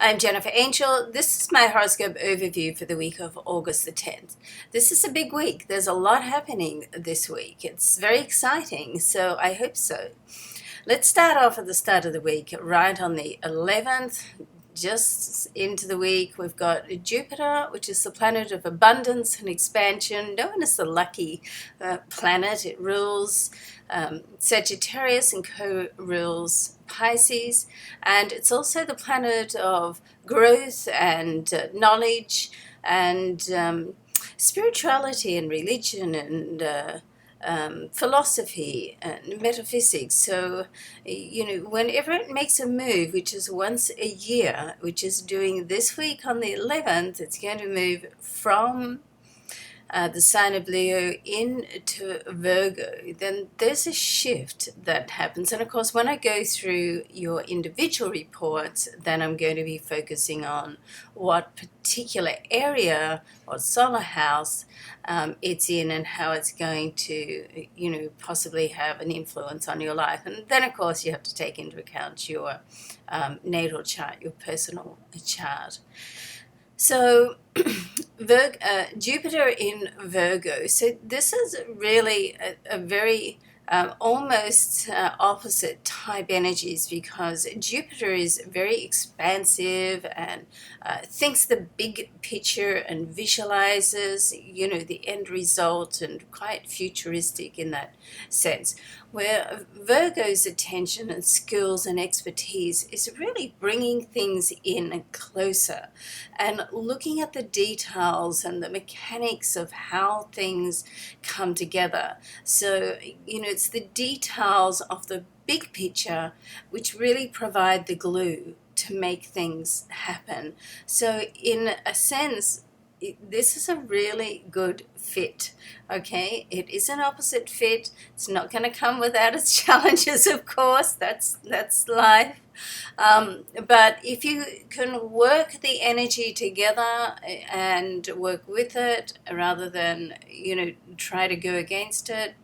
I'm Jennifer Angel. This is my horoscope overview for the week of August the 10th. This is a big week. There's a lot happening this week. It's very exciting, so I hope so. Let's start off at the start of the week, right on the 11th. Just into the week, we've got Jupiter, which is the planet of abundance and expansion, known as the lucky planet. It rules Sagittarius and co-rules Pisces, and it's also the planet of growth and knowledge and spirituality and religion and philosophy and metaphysics. So, whenever it makes a move, which is once a year, which is doing this week on the 11th, it's going to move from the sign of Leo into Virgo, then there's a shift that happens. And of course, when I go through your individual reports, then I'm going to be focusing on what particular area or solar house it's in and how it's going to, possibly have an influence on your life. And then, of course, you have to take into account your natal chart, your personal chart. So Jupiter in Virgo. So this is really a very almost opposite type energies, because Jupiter is very expansive and thinks the big picture and visualizes, the end result, and quite futuristic in that sense. Where Virgo's attention and skills and expertise is really bringing things in closer and looking at the details and the mechanics of how things come together. So, it's the details of the big picture which really provide the glue to make things happen. So, in a sense, this is a really good fit, okay? It is an opposite fit. It's not going to come without its challenges, of course. That's life. But if you can work the energy together and work with it rather than, try to go against it,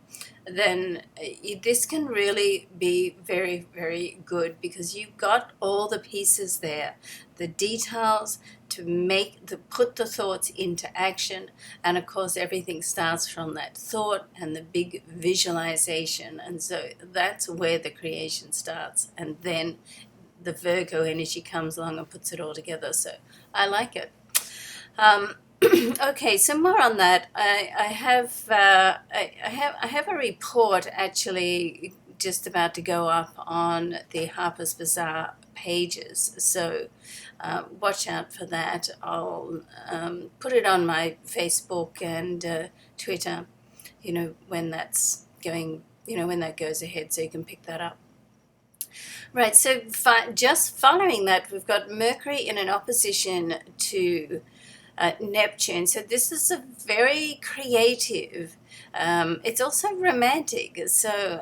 then this can really be very, very good, because you've got all the pieces there, the details to put the thoughts into action. And of course, everything starts from that thought and the big visualization. And so that's where the creation starts. And then the Virgo energy comes along and puts it all together. So I like it. Okay, so more on that. I have a report actually just about to go up on the Harper's Bazaar pages, so watch out for that. I'll put it on my Facebook and Twitter, when that's going, when that goes ahead, so you can pick that up. Right, so just following that, we've got Mercury in an opposition to Neptune. So this is a very creative, it's also romantic. So,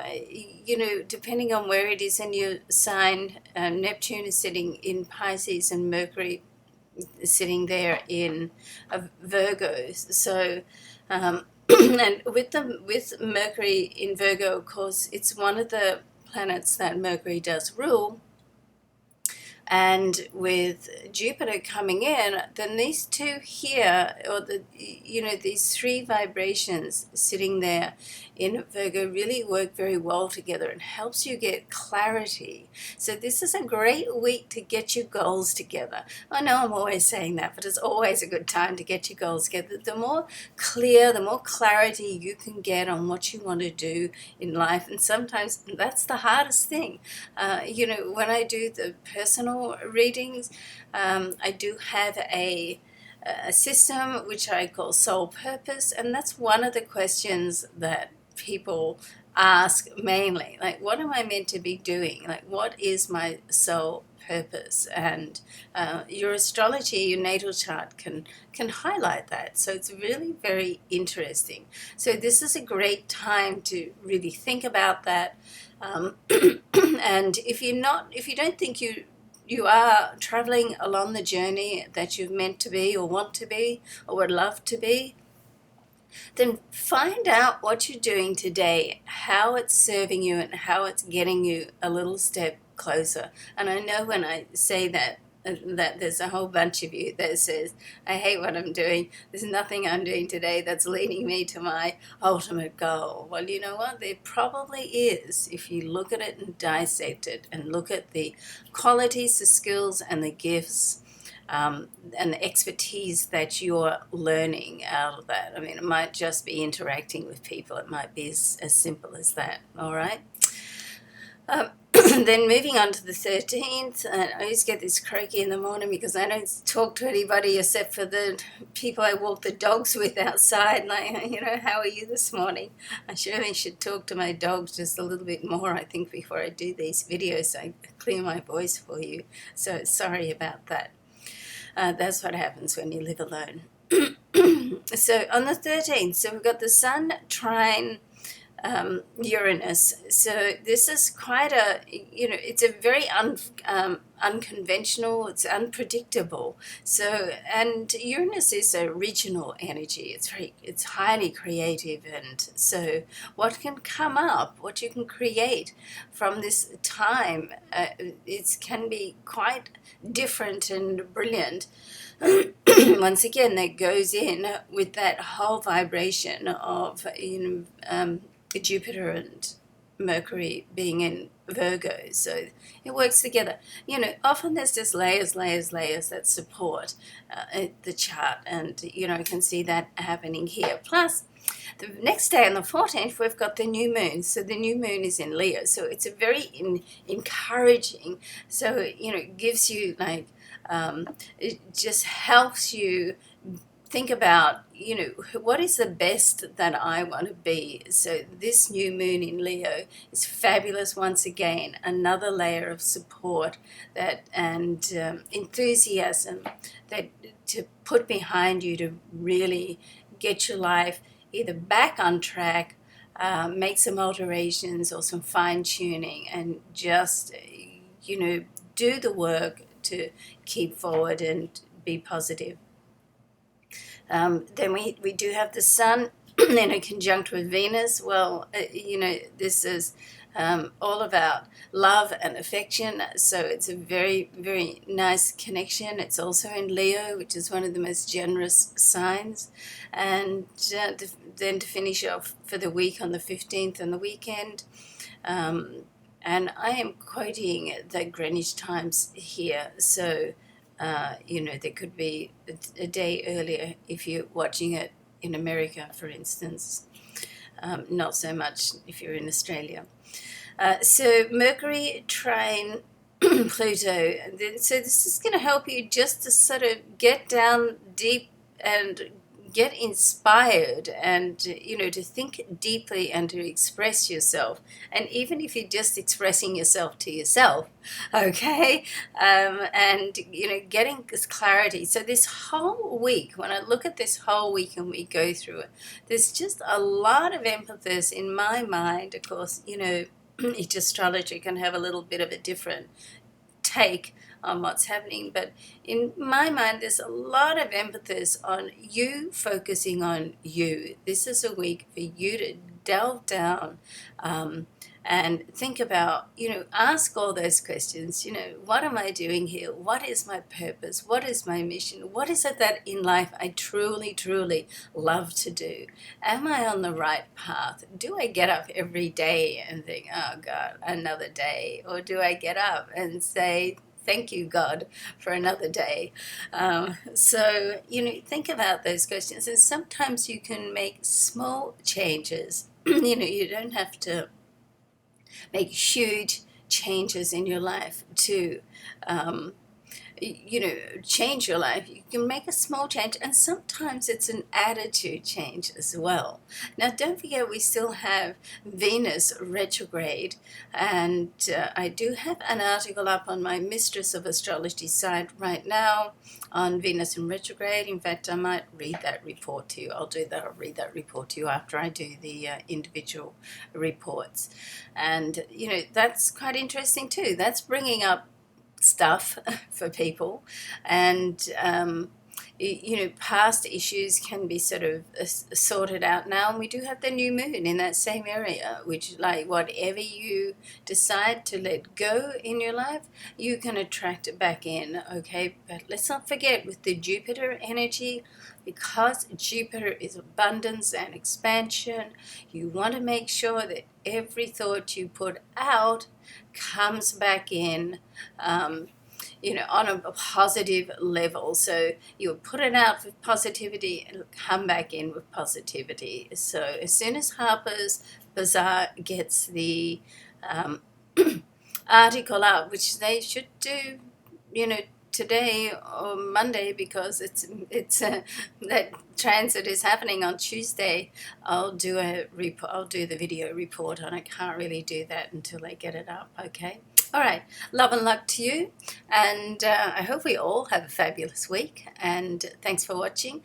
depending on where it is in your sign, Neptune is sitting in Pisces and Mercury is sitting there in Virgo. So, and with Mercury in Virgo, of course, it's one of the planets that Mercury does rule. And with Jupiter coming in, then these two here, or these three vibrations sitting there in Virgo really work very well together and helps you get clarity. So this is a great week to get your goals together. I know I'm always saying that, but it's always a good time to get your goals together. The more clear, the more clarity you can get on what you want to do in life. And sometimes that's the hardest thing. When I do the personal readings, I do have a system which I call soul purpose, and that's one of the questions that people ask mainly, like, what am I meant to be doing? Like, what is my soul purpose? And your astrology, your natal chart can highlight that. So it's really very interesting. So this is a great time to really think about that. And if you don't think you are traveling along the journey that you've meant to be or want to be or would love to be, then find out what you're doing today, how it's serving you and how it's getting you a little step closer. And I know when I say that, that there's a whole bunch of you that says, I hate what I'm doing. There's nothing I'm doing today that's leading me to my ultimate goal. Well, you know what? There probably is, if you look at it and dissect it and look at the qualities, the skills, and the gifts and the expertise that you're learning out of that. I mean, it might just be interacting with people. It might be as simple as that, all right? Then moving on to the 13th, I always get this croaky in the morning because I don't talk to anybody except for the people I walk the dogs with outside. Like, you know, how are you this morning? I surely should talk to my dogs just a little bit more, I think, before I do these videos. I clear my voice for you. So sorry about that. That's what happens when you live alone. So on the 13th, so we've got the Sun, Trine, Uranus. So this is quite a, you know, it's a very unconventional, it's unpredictable. So, and Uranus is a regional energy. It's highly creative, and so what can come up, what you can create from this time, it can be quite different and brilliant. Once again, that goes in with that whole vibration of, you know, Jupiter and Mercury being in Virgo, so it works together. You know, often there's just layers that support the chart, and you know, you can see that happening here. Plus, the next day on the 14th, we've got the new moon. So the new moon is in Leo, so it's a very encouraging. So you know, it gives you like it just helps you think about, you know, what is the best that I want to be. So this new moon in Leo is fabulous. Once again, another layer of support that and enthusiasm that to put behind you to really get your life either back on track, make some alterations or some fine tuning, and just, you know, do the work to keep forward and be positive. Then we do have the Sun in a conjunct with Venus. Well, you know, this is all about love and affection. So it's a very, very nice connection. It's also in Leo, which is one of the most generous signs. And then to finish off for the week on the 15th and the weekend. And I am quoting the Greenwich Times here. So you know, there could be a day earlier if you're watching it in America, for instance. Not so much if you're in Australia. So Mercury, Trine, Pluto. So this is going to help you just to sort of get down deep and get inspired, and you know, to think deeply and to express yourself. And even if you're just expressing yourself to yourself, okay, and you know, getting this clarity. So this whole week, when I look at this whole week and we go through it, there's just a lot of emphasis in my mind. Of course, you know, each astrologer can have a little bit of a different take on what's happening, but in my mind there's a lot of emphasis on you focusing on you. This is a week for you to delve down and think about, you know, ask all those questions. You know, what am I doing here? What is my purpose? What is my mission? What is it that in life I truly, truly love to do? Am I on the right path? Do I get up every day and think, oh God, another day? Or do I get up and say, thank you, God, for another day? So, you know, think about those questions. And sometimes you can make small changes. You know, you don't have to make huge changes in your life to, you know, change your life. You can make a small change, and sometimes it's an attitude change as well. Now, don't forget, we still have Venus retrograde, and I do have an article up on my Mistress of Astrology site right now on Venus in retrograde. In fact, I might read that report to you. I'll read that report to you after I do the individual reports. And, you know, that's quite interesting too. That's bringing up stuff for people, and past issues can be sort of sorted out now, and we do have the new moon in that same area, which, like, whatever you decide to let go in your life, you can attract it back in, okay? But let's not forget, with the Jupiter energy, because Jupiter is abundance and expansion, you want to make sure that every thought you put out comes back in, on a positive level. So you'll put it out with positivity and it'll come back in with positivity. So as soon as Harper's Bazaar gets the article out, which they should do, today or Monday, because it's that transit is happening on Tuesday, I'll do the video report on it. Can't really do that until they get it up. Okay. All right, love and luck to you, and I hope we all have a fabulous week, and thanks for watching.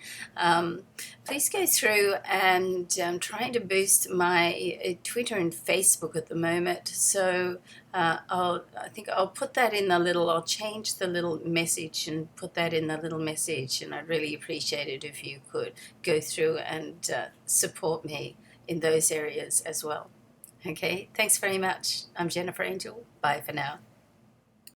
Please go through, and I'm trying to boost my Twitter and Facebook at the moment, so I think I'll put that in I'll change the little message and put that in the little message, and I'd really appreciate it if you could go through and support me in those areas as well. Okay, thanks very much. I'm Jennifer Angel. Bye for now.